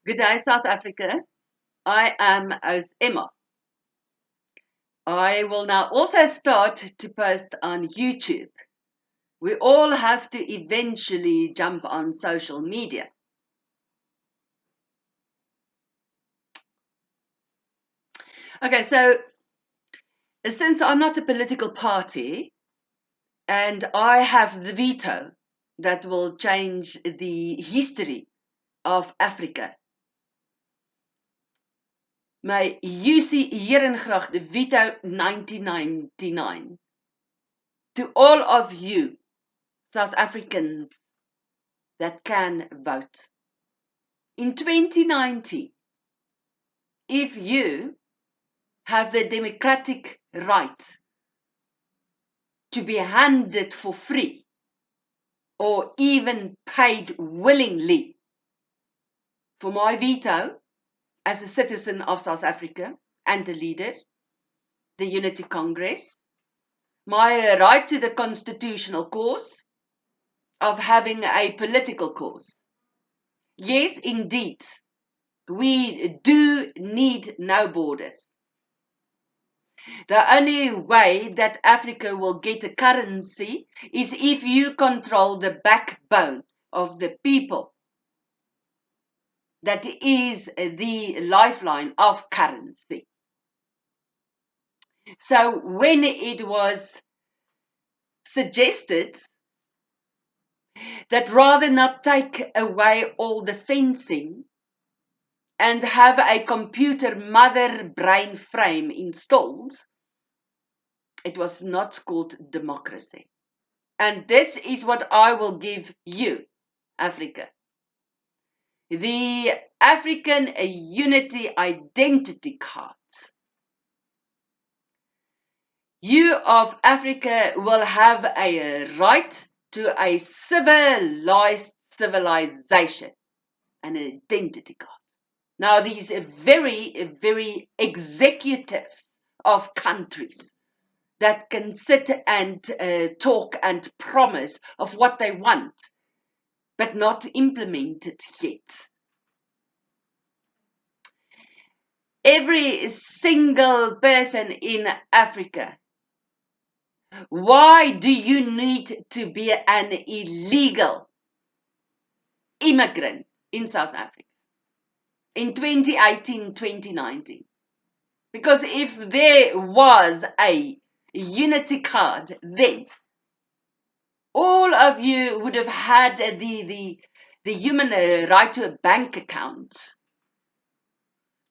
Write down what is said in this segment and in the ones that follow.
Good day, South Africa. I am host Emma. I will now also start to post on YouTube. We all have to eventually jump on social media. Okay, so since I'm not a political party and I have the veto that will change the history of Africa, my UC Herengracht veto 1999 to all of you South Africans that can vote. In 2019, if you have the democratic right to be handed for free or even paid willingly for my veto as a citizen of South Africa and the leader, the Unity Congress, my right to the constitutional cause of having a political cause. Yes, indeed, we do need no borders. The only way that Africa will get a currency is if you control the backbone of the people. That is the lifeline of currency. So when it was suggested that rather not take away all the fencing and have a computer mother brain frame installed, it was not called democracy. And this is what I will give you, Africa. The African Unity Identity Card. You of Africa will have a right to a civilized civilization, an identity card. Now, these very, very executives of countries that can sit and talk and promise of what they want, but not implement it yet. Every single person in Africa, why do you need to be an illegal immigrant in South Africa in 2018, 2019? Because if there was a unity card, then all of you would have had the human right to a bank account,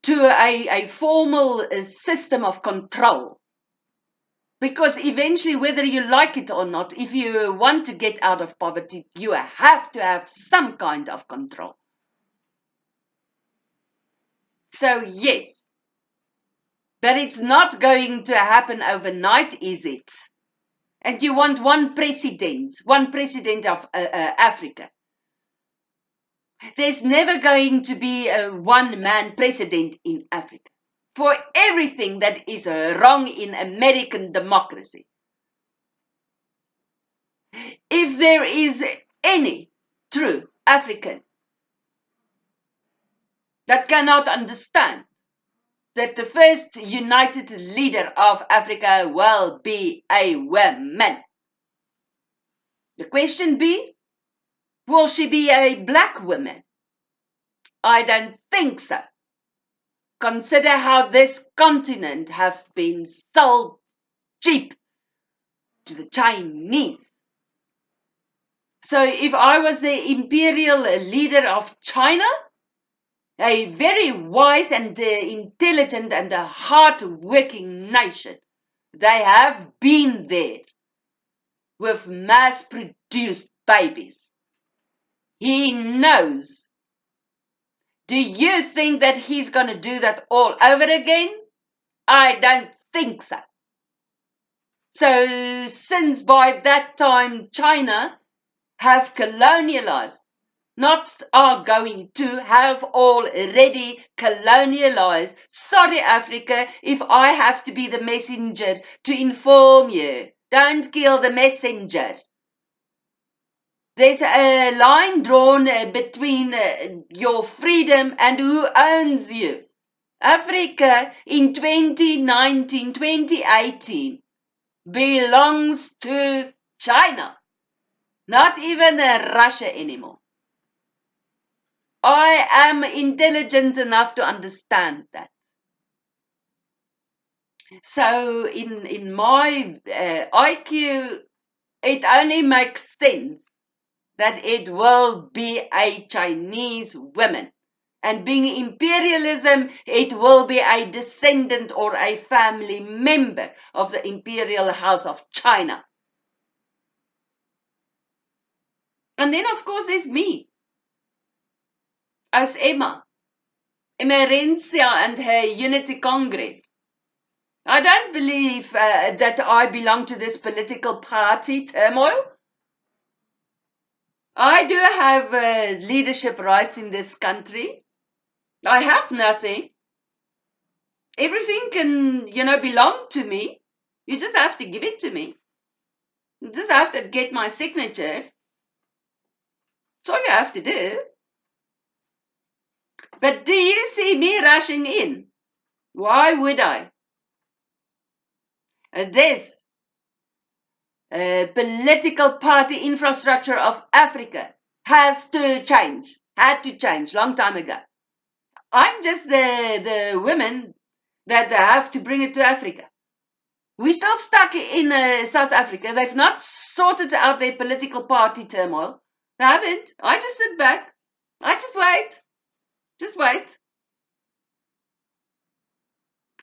to a formal system of control. Because eventually, whether you like it or not, if you want to get out of poverty, you have to have some kind of control. So yes, but it's not going to happen overnight, is it? And you want one president of Africa. There's never going to be a one-man president in Africa for everything that is wrong in American democracy. If there is any true African that cannot understand that the first united leader of Africa will be a woman, the question be, will she be a black woman? I don't think so. Consider how this continent have been sold cheap to the Chinese. So if I was the imperial leader of China, a very wise and intelligent and hard-working nation, they have been there with mass-produced babies. He knows. Do you think that he's going to do that all over again? I don't think so. So since by that time China have colonialized, not are going to have already colonialized. Sorry, Africa, if I have to be the messenger to inform you. Don't kill the messenger. There's a line drawn between your freedom and who owns you. Africa in 2019, 2018 belongs to China, not even Russia anymore. I am intelligent enough to understand that. So in my IQ, it only makes sense that it will be a Chinese woman. And being imperialism, it will be a descendant or a family member of the imperial house of China. And then, of course, there's me as Emma Rencia and her Unity Congress. I don't believe that I belong to this political party turmoil. I do have leadership rights in this country. I have nothing. Everything can, belong to me. You just have to give it to me. You just have to get my signature. That's all you have to do. But do you see me rushing in? Why would I? This political party infrastructure of Africa has to change. Had to change long time ago. I'm just the women that have to bring it to Africa. We're still stuck in South Africa. They've not sorted out their political party turmoil. They haven't. I just sit back. I just wait. Just wait.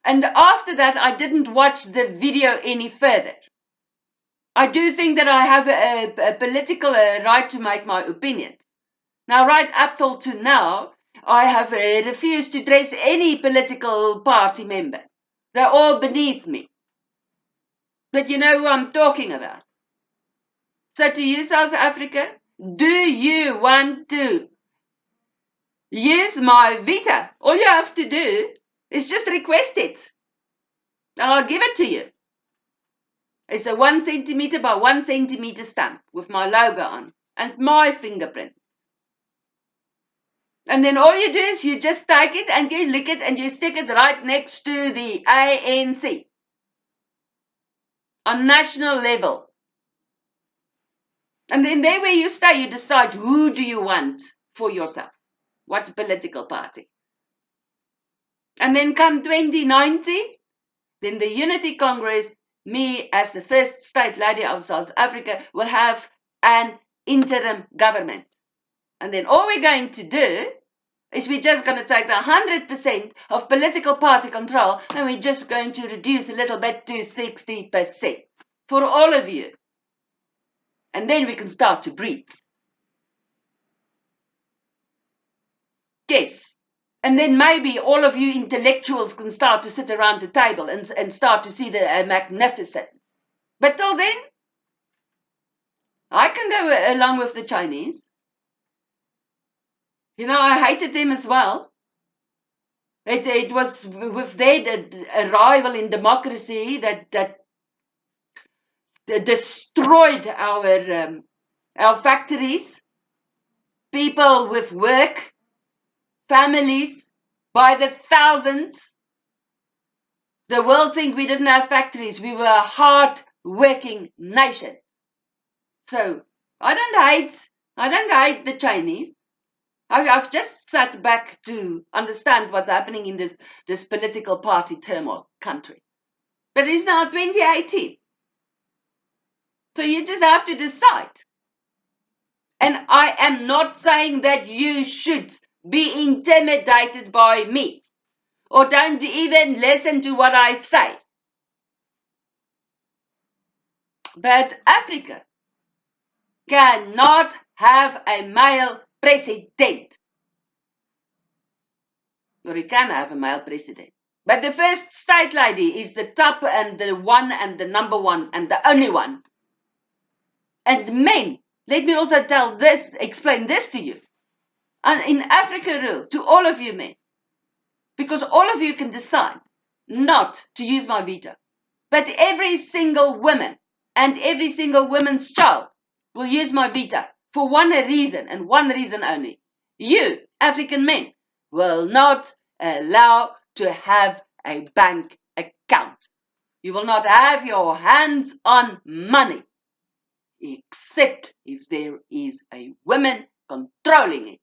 And after that, I didn't watch the video any further. I do think that I have a political right to make my opinions. Now, right up till to now, I have refused to address any political party member. They're all beneath me. But you know who I'm talking about. So to you, South Africa, do you want to use my veto? All you have to do is just request it. And I'll give it to you. It's a 1 centimeter by 1 centimeter stamp with my logo on and my fingerprint. And then all you do is you just take it and you lick it and you stick it right next to the ANC on national level. And then there where you stay, you decide who do you want for yourself. What political party? And then come 2090, then the Unity Congress, me as the first state lady of South Africa, will have an interim government. And then all we're going to do is we're just going to take the 100% of political party control and we're just going to reduce a little bit to 60% for all of you. And then we can start to breathe. Yes. And then maybe all of you intellectuals can start to sit around the table and start to see the magnificence. But till then, I can go along with the Chinese. You know, I hated them as well. It was with their arrival in democracy that destroyed our factories, people with work, families by the thousands. The world think we didn't have factories. We were a hard-working nation. So I don't hate the Chinese. I've just sat back to understand what's happening in this political party turmoil country. But it's now 2018. So you just have to decide. And I am not saying that you should be intimidated by me. Or don't even listen to what I say. But Africa cannot have a male president. Or you can have a male president. But the first state lady is the top and the one and the number one and the only one. And men, let me also explain this to you. And in Africa rule, to all of you men, because all of you can decide not to use my veto. But every single woman and every single woman's child will use my veto for one reason and one reason only. You, African men, will not allow to have a bank account. You will not have your hands on money, except if there is a woman controlling it.